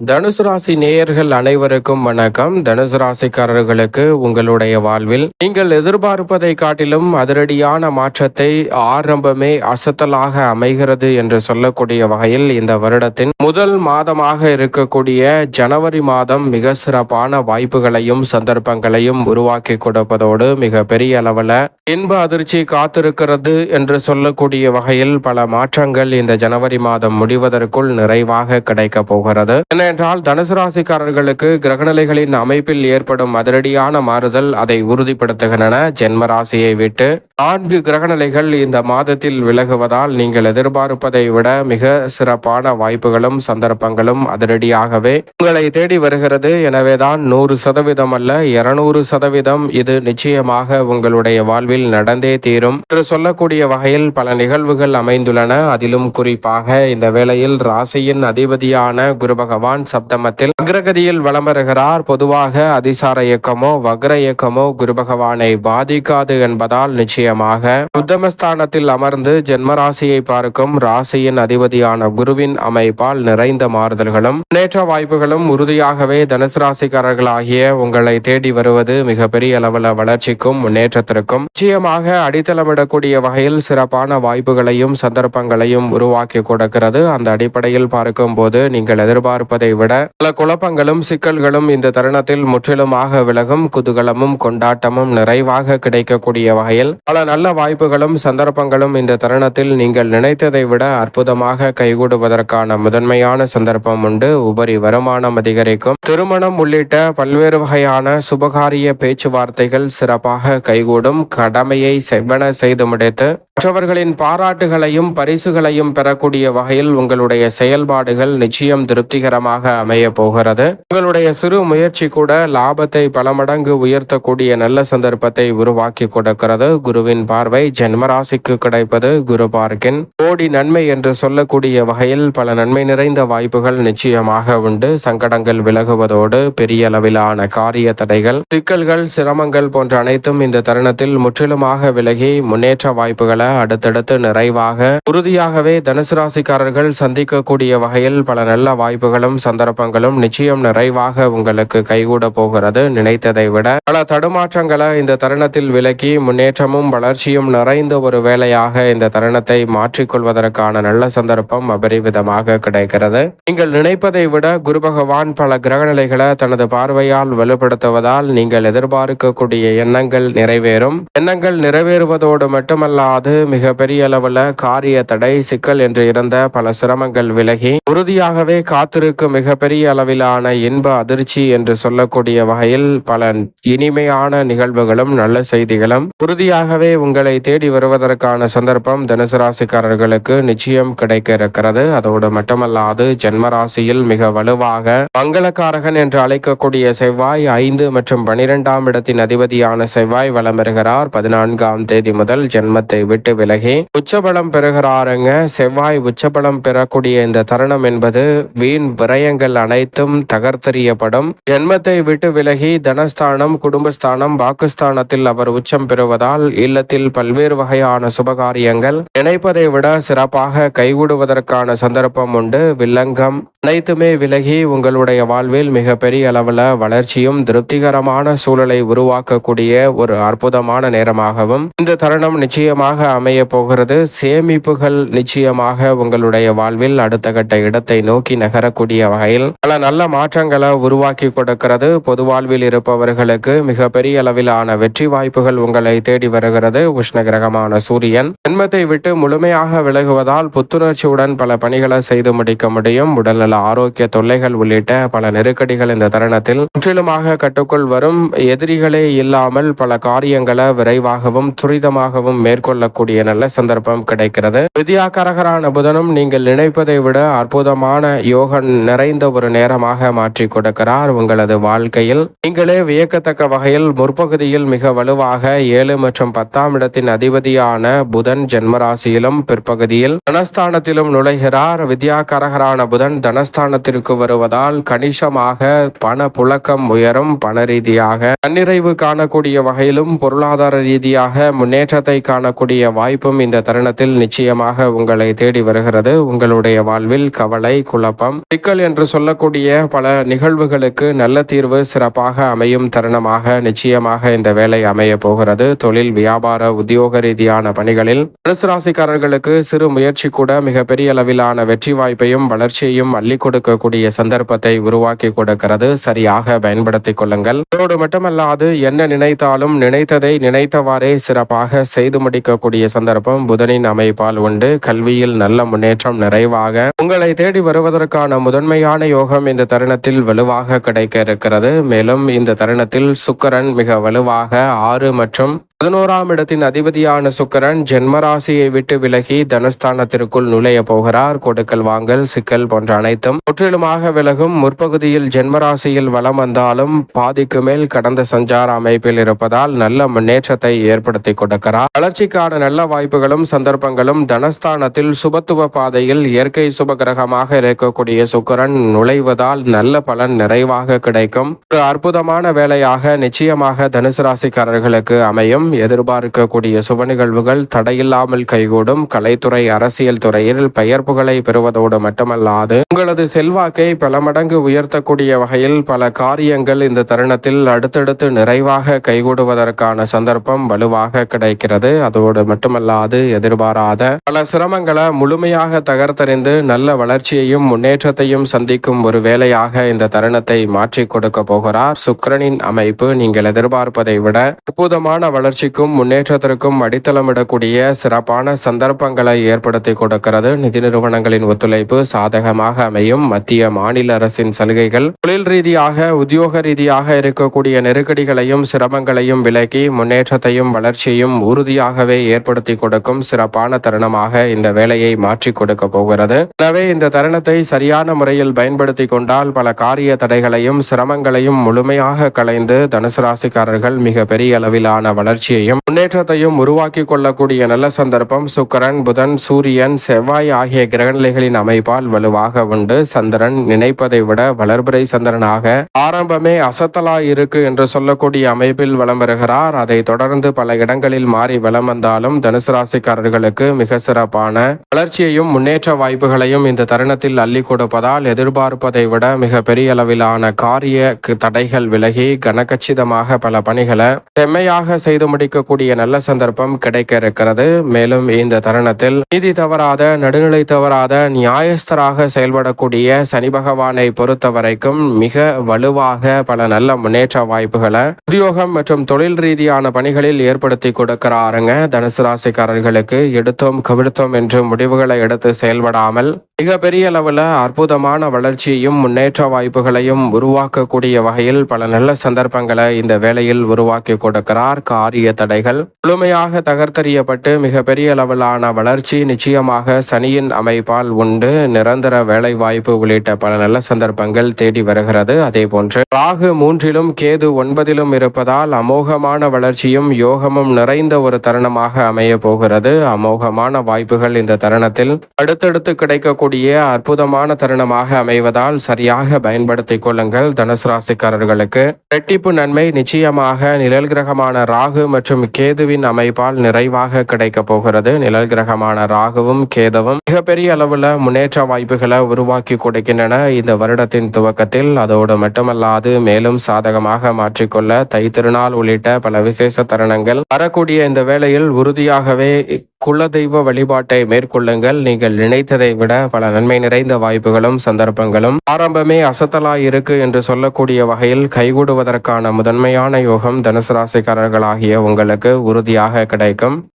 தனுசு ராசி நேயர்கள் அனைவருக்கும் வணக்கம். தனுசு ராசிக்காரர்களுக்கு உங்களுடைய வாழ்வில் நீங்கள் எதிர்பார்ப்பதை காட்டிலும் அதிரடியான மாற்றத்தை ஆரம்பமே அசத்தலாக அமைகிறது என்று சொல்லக்கூடிய வகையில் இந்த வருடத்தின் முதல் மாதமாக இருக்கக்கூடிய ஜனவரி மாதம் மிக சிறப்பான வாய்ப்புகளையும் சந்தர்ப்பங்களையும் உருவாக்கி கொடுப்பதோடு மிக பெரிய அளவில் இன்ப அதிர்ச்சி காத்திருக்கிறது என்று சொல்லக்கூடிய வகையில் பல மாற்றங்கள் இந்த ஜனவரி மாதம் முடிவதற்குள் நிறைவாக கிடைக்க போகிறது. ஏனென்றால் தனுசு ராசிக்காரர்களுக்கு கிரகநிலைகளின் அமைப்பில் ஏற்படும் அதிரடியான மாறுதல் அதை உறுதிப்படுத்துகின்றன. ஜென்ம ராசியை விட்டு 4 கிரகநிலைகள் இந்த மாதத்தில் விலகுவதால் நீங்கள் எதிர்பார்ப்பதை விட மிக சிறப்பான வாய்ப்புகளும் சந்தர்ப்பங்களும் அதிரடியாகவே உங்களை தேடி வருகிறது. எனவேதான் 100% அல்ல 200% இது நிச்சயமாக உங்களுடைய வாழ்வில் நடந்தே தீரும் என்று சொல்லக்கூடிய வகையில் பல நிகழ்வுகள் அமைந்துள்ளன. அதிலும் குறிப்பாக இந்த வேளையில் ராசியின் அதிபதியான குரு பகவான் சப்தமத்தில் அக்ரகதியில் வலம் வருகிறார். பொதுவாக அதிசார இயக்கமோ வக்ர இயக்கமோ குரு பகவானை பாதிக்காது என்பதால் நிச்சயமாக உத்தமஸ்தானத்தில் அமர்ந்து ஜென்மராசியை பார்க்கும் ராசியின் அதிபதியான குருவின் அமைப்பால் நிறைந்த மாறுதல்களும் முன்னேற்ற வாய்ப்புகளும் உறுதியாகவே தனுசு ராசிக்காரர்களாகிய உங்களை தேடி வருவது மிக பெரிய அளவில் வளர்ச்சிக்கும் முன்னேற்றத்திற்கும் நிச்சயமாக அடித்தளமிடக்கூடிய வகையில் சிறப்பான வாய்ப்புகளையும் சந்தர்ப்பங்களையும் உருவாக்கி கொடுக்கிறது. அந்த அடிப்படையில் பார்க்கும் போது நீங்கள் எதிர்பார்ப்பதை விட பல குழப்பங்களும் சிக்கல்களும் இந்த தருணத்தில் முற்றிலுமாக விலகும். குதூகலமும் கொண்டாட்டமும் நிறைவாக கிடைக்கக்கூடிய வகையில் பல நல்ல வாய்ப்புகளும் சந்தர்ப்பங்களும் இந்த தருணத்தில் நீங்கள் நினைத்ததை விட அற்புதமாக கைகூடுவதற்கான முதன்மையான சந்தர்ப்பம் உண்டு. உபரி வருமானம் அதிகரிக்கும். திருமணம் உள்ளிட்ட பல்வேறு வகையான சுபகாரிய பேச்சுவார்த்தைகள் சிறப்பாக கைகூடும். கடமையை செவ்வன செய்து முடித்து மற்றவர்களின் பாராட்டுகளையும் பரிசுகளையும் பெறக்கூடிய வகையில் உங்களுடைய செயல்பாடுகள் நிச்சயம் திருப்திகரமாக அமைய போகிறது. உங்களுடைய சிறு முயற்சி கூட லாபத்தை பல மடங்கு உயர்த்தக்கூடிய நல்ல சந்தர்ப்பத்தை உருவாக்கி கொடுக்கிறது. குருவின் பார்வை ஜென்மராசிக்கு கிடைப்பது குரு பார்க்கின் கோடி நன்மை என்று சொல்லக்கூடிய வகையில் பல நன்மை நிறைந்த வாய்ப்புகள் நிச்சயமாக உண்டு. சங்கடங்கள் விலகுவதோடு பெரிய அளவிலான காரிய தடைகள் சிக்கல்கள் சிரமங்கள் போன்ற அனைத்தும் இந்த தருணத்தில் முற்றிலுமாக விலகி முன்னேற்ற வாய்ப்புகளை அடுத்தடுத்து நிறைவாக உறுதியாகவே தனுசு ராசிக்காரர்கள் சந்திக்கக்கூடிய வகையில் பல நல்ல வாய்ப்புகளும் சந்தர்ப்பங்களும் நிச்சயம் நிறைவாக உங்களுக்கு கைகூட போகிறது. நினைத்ததை விட பல தடுமாற்றங்களை இந்த தருணத்தில் விலக்கி முன்னேற்றமும் வளர்ச்சியும் நிறைந்த ஒரு வேலையாக இந்த தருணத்தை மாற்றிக்கொள்வதற்கான நல்ல சந்தர்ப்பம் அபரிவிதமாக கிடைக்கிறது. நீங்கள் நினைப்பதை விட குரு பகவான் பல கிரகநிலைகளை தனது பார்வையால் வலுப்படுத்துவதால் நீங்கள் எதிர்பார்க்கக்கூடிய எண்ணங்கள் நிறைவேறும். எண்ணங்கள் நிறைவேறுவதோடு மட்டுமல்லாது மிக பெரிய அளவுல காரிய தடை சிக்கல் என்று இருந்த பல சிரமங்கள் விலகி உறுதியாகவே காத்திருக்கும் மிக பெரிய அளவிலான இன்ப அதிர்ச்சி என்று சொல்லக்கூடிய வகையில் பல இனிமையான நிகழ்வுகளும் நல்ல செய்திகளும் உறுதியாகவே உங்களை தேடி வருவதற்கான சந்தர்ப்பம் தனுசு ராசிக்காரர்களுக்கு நிச்சயம் கிடைக்க இருக்கிறது. அதோடு மட்டுமல்லாது ஜென்மராசியில் மிக வலுவாக மங்களக்காரகன் என்று அழைக்கக்கூடிய செவ்வாய் 5 மற்றும் 12ஆம் இடத்தின் அதிபதியான செவ்வாய் வலம் வருகிறார். 14ஆம் தேதி முதல் ஜென்மத்தை விட்டு விலகி உச்சபலம் பெறுகிறாருங்க. செவ்வாய் உச்சபலம் பெறக்கூடிய இந்த தருணம் என்பது வீண் விரயங்கள் அனைத்தும் தகர்த்தெறியப்படும். ஜென்மத்தை விட்டு விலகி தனஸ்தானம் குடும்பஸ்தானம் வாக்குஸ்தானத்தில் அவர் உச்சம் பெறுவதால் இல்லத்தில் பல்வேறு வகையான சுபகாரியங்கள் நினைப்பதை விட சிறப்பாக கைகூடுவதற்கான சந்தர்ப்பம் உண்டு. வில்லங்கம் அனைத்துமே விலகி உங்களுடைய வாழ்வில் மிக பெரிய அளவில் வளர்ச்சியும் திருப்திகரமான சூழலை உருவாக்கக்கூடிய ஒரு அற்புதமான நேரமாகவும் இந்த தருணம் நிச்சயமாக அமைய போகிறது. சேமிப்புகள் நிச்சயமாக உங்களுடைய வாழ்வில் அடுத்த கட்ட இடத்தை நோக்கி நகரக்கூடிய வகையில் பல நல்ல மாற்றங்களை உருவாக்கி கொடுக்கிறது. பொது வாழ்வில் இருப்பவர்களுக்கு மிக பெரிய அளவிலான வெற்றி வாய்ப்புகள் உங்களை தேடி வருகிறது. உஷ்ண கிரகமான சூரியன் ஜென்மத்தை விட்டு முழுமையாக விலகுவதால் புத்துணர்ச்சியுடன் பல பணிகளை செய்து முடிக்க முடியும். உடல்நல ஆரோக்கிய தொல்லைகள் உள்ளிட்ட பல நெருக்கடிகள் இந்த தருணத்தில் முற்றிலுமாக கட்டுக்குள் வரும். எதிரிகளே இல்லாமல் பல காரியங்களை விரைவாகவும் துரிதமாகவும் மேற்கொள்ளக்கூடிய நல்ல சந்தர்ப்பம் கிடைக்கிறது. வித்யாகாரகரான புதனும் நீங்கள் நினைப்பதை விட அற்புதமான யோக நிறைந்த ஒரு நேரமாக மாற்றி கொடுக்கிறார். உங்களது வாழ்க்கையில் நீங்களே வியக்கத்தக்க வகையில் முற்பகுதியில் மிக வலுவாக 7 மற்றும் 10ஆம் இடத்தின் அதிபதியான புதன் ஜென்மராசியிலும் பிற்பகுதியில் தனஸ்தானத்திலும் நுழைகிறார். வித்யாகாரகரான புதன் தனஸ்தானத்திற்கு வருவதால் கணிசமாக பண புழக்கம் உயரும். பண ரீதியாக தன்னிறைவு காணக்கூடிய வகையிலும் பொருளாதார ரீதியாக முன்னேற்றத்தை காணக்கூடிய வாய்ப்பும் இந்த தருணத்தில் நிச்சயமாக உங்களை தேடி வருகிறது. உங்களுடைய வாழ்வில் கவலை குழப்பம் சிக்கல் என்று சொல்லக்கூடிய பல நிகழ்வுகளுக்கு நல்ல தீர்வு சிறப்பாக அமையும் தருணமாக நிச்சயமாக இந்த வேலை அமைய போகிறது. தொழில், வியாபார, உத்தியோக ரீதியான பணிகளில் தனுசு ராசிக்காரர்களுக்கு சிறு முயற்சி கூட மிகப்பெரிய அளவிலான வெற்றி வாய்ப்பையும் வளர்ச்சியையும் அள்ளி கொடுக்கக்கூடிய சந்தர்ப்பத்தை உருவாக்கி கொடுக்கிறது. சரியாக பயன்படுத்திக் கொள்ளுங்கள். அதோடு மட்டுமல்லாது என்ன நினைத்தாலும் நினைத்ததை நினைத்தவாறே சிறப்பாக செய்து முடிக்கக்கூடிய சந்தர்ப்பம் புதனின் அமைப்பால் உண்டு. கல்வியில் நல்ல முன்னேற்றம் நிறைவாக உங்களை தேடி வருவதற்கான முதன்மையான யோகம் இந்த தருணத்தில் வலுவாக கிடைக்க இருக்கிறது. மேலும் இந்த தருணத்தில் சுக்கிரன் மிக வலுவாக 6 மற்றும் 11ஆம் இடத்தின் அதிபதியான சுக்கிரன் ஜென்மராசியை விட்டு விலகி தனஸ்தானத்திற்குள் நுழைய போகிறார். கொடுக்கல் வாங்கல், சிக்கல் போன்ற அனைத்தும் முற்றிலுமாக விலகும். முற்பகுதியில் ஜென்மராசியில் வலம் வந்தாலும் பாதிக்கு மேல் கடந்த சஞ்சார அமைப்பில் இருப்பதால் நல்ல முன்னேற்றத்தை ஏற்படுத்தி கொடுக்கிறார். வளர்ச்சிக்கான நல்ல வாய்ப்புகளும் சந்தர்ப்பங்களும் தனஸ்தானத்தில் சுபத்துவ பாதையில் இயற்கை சுபகிரகமாக இருக்கக்கூடிய சுக்கிரன் நுழைவதால் நல்ல பலன் நிறைவாக கிடைக்கும். ஒரு அற்புதமான வேலையாக நிச்சயமாக தனுசு ராசிக்காரர்களுக்கு அமையும். எதிர்பார்க்கக்கூடிய சுப நிகழ்வுகள் தடையில்லாமல் கைகூடும். கலைத்துறை, அரசியல் துறையில் பெயர் புகழை பெறுவதோடு மட்டுமல்லாது உங்களது செல்வாக்கை பல மடங்கு உயர்த்தக்கூடிய வகையில் பல காரியங்கள் இந்த தருணத்தில் அடுத்தடுத்து நிறைவாக கைகூடுவதற்கான சந்தர்ப்பம் வலுவாக கிடைக்கிறது. அதோடு மட்டுமல்லாது எதிர்பாராத பல சிரமங்களை முழுமையாக தகர்த்தறிந்து நல்ல வளர்ச்சியையும் முன்னேற்றத்தையும் சந்திக்கும் ஒரு வேலையாக இந்த தருணத்தை மாற்றி கொடுக்க போகிறார். சுக்கிரனின் அமைப்பு நீங்கள் எதிர்பார்ப்பதை விட அற்புதமான வளர்ச்சிக்கும் முன்னேற்றத்திற்கும் அடித்தளமிடக்கூடிய சிறப்பான சந்தர்ப்பங்களை ஏற்படுத்தி கொடுக்கிறது. நிதி நிறுவனங்களின் ஒத்துழைப்பு சாதகமாக அமையும். மத்திய, மாநில அரசின் சலுகைகள் தொழில் ரீதியாக, உத்தியோக ரீதியாக இருக்கக்கூடிய நெருக்கடிகளையும் சிரமங்களையும் விலக்கி முன்னேற்றத்தையும் வளர்ச்சியையும் உறுதியாகவே ஏற்படுத்தி கொடுக்கும் சிறப்பான தருணமாக இந்த வேலையை மாற்றி கொடுக்க போகிறது. எனவே இந்த தருணத்தை சரியான முறையில் பயன்படுத்தி கொண்டால் பல காரிய தடைகளையும் சிரமங்களையும் முழுமையாக களைந்து தனுசு ராசிக்காரர்கள் மிக பெரிய அளவிலான வளர்ச்சியையும் முன்னேற்றத்தையும் உருவாக்கி கொள்ளக்கூடிய நல்ல சந்தர்ப்பம் சுக்கிரன், புதன், சூரியன், செவ்வாய் ஆகிய கிரகநிலைகளின் அமைப்பால் வலுவாக உண்டு. சந்திரன் நினைப்பதை விட வளர்பிறை சந்திரனாக ஆரம்பமே அசத்தலாய் இருக்கு என்று சொல்லக்கூடிய அமைப்பில் வலம் வருகிறார். அதை தொடர்ந்து பல இடங்களில் மாறி வலம் வந்தாலும் தனுசு ராசிக்காரர்களுக்கு மிக சிறப்பான வளர்ச்சியையும் முன்னேற்ற வாய்ப்புகளையும் இந்த தருணத்தில் அள்ளி கொடுப்பதால் எதிர்பார்ப்பதை விட மிக பெரிய அளவிலான காரிய தடைகள் விலகி கனகச்சிதமாக பல பணிகளை செம்மையாக செய்து முடிக்கக்கூடிய நல்ல சந்தர்ப்பம் கிடைக்க இருக்கிறது. மேலும் இந்த தருணத்தில் நீதி தவறாத, நடுநிலை தவறாத, நியாயஸ்தராக செயல்படக்கூடிய சனி பகவானை பொறுத்த வரைக்கும் மிக வலுவாக பல நல்ல முன்னேற்ற வாய்ப்புகளை உத்தியோகம் மற்றும் தொழில் ரீதியான பணிகளில் ஏற்படுத்தி கொடுக்கிறாருங்க. தனுசு ராசிக்காரர்களுக்கு எடுத்தோம் கவிழ்த்தோம் என்று முடிவுகளை எடுத்து செயல்படாமல் மிக பெரிய அளவில் அற்புதமான வளர்ச்சியையும் முன்னேற்ற வாய்ப்புகளையும் உருவாக்கக்கூடிய வகையில் பல நல்ல சந்தர்ப்பங்களை இந்த வேளையில் உருவாக்கி கொடுக்கிறார். காரிய தடைகள் முழுமையாக தகர்த்தறியப்பட்டு மிக பெரிய அளவிலான வளர்ச்சி நிச்சயமாக சனியின் அமைப்பால் உண்டு. நிரந்தர வேலை வாய்ப்பு உள்ளிட்ட பல நல்ல சந்தர்ப்பங்கள் தேடி வருகிறது. அதே போன்று ராகு 3லும் கேது 9லும் இருப்பதால் அமோகமான வளர்ச்சியும் யோகமும் நிறைந்த ஒரு தருணமாக அமைய போகிறது. அமோகமான வாய்ப்புகள் இந்த தருணத்தில் அடுத்தடுத்து கிடைக்கக்கூடிய அற்புதமான தருணமாக அமைவதால் சரியாக பயன்படுத்திக் கொள்ளுங்கள். தனுசு ராசிக்காரர்களுக்கு இரட்டிப்பு நன்மை நிச்சயமாக நிழல் கிரகமான ராகு மற்றும் கேதுவின் அமைப்பால் நிறைவாக கிடைக்க போகிறது. நிழல் கிரகமான ராகுவும் கேதுவும் மிகப்பெரிய அளவுல முன்னேற்ற வாய்ப்புகளை உருவாக்கி கொடுக்கின்றன இந்த வருடத்தின் துவக்கத்தில். அதோடு மட்டுமல்லாது மேலும் சாதகமாக மாற்றிக்கொள்ள தை திருநாள் உள்ளிட்ட பல விசேஷ தருணங்கள் வரக்கூடிய இந்த வேளையில் உறுதியாகவே குலதெய்வ வழிபாட்டை மேற்கொள்ளுங்கள். நீங்கள் நினைத்ததை விட பல நன்மை நிறைந்த வாய்ப்புகளும் சந்தர்ப்பங்களும் ஆரம்பமே அசத்தலாய் இருக்கு என்று சொல்லக்கூடிய வகையில் கைகூடுவதற்கான முதன்மையான யோகம் தனுசு ராசிக்காரர்களாகிய உங்களுக்கு உறுதியாக கிடைக்கும்.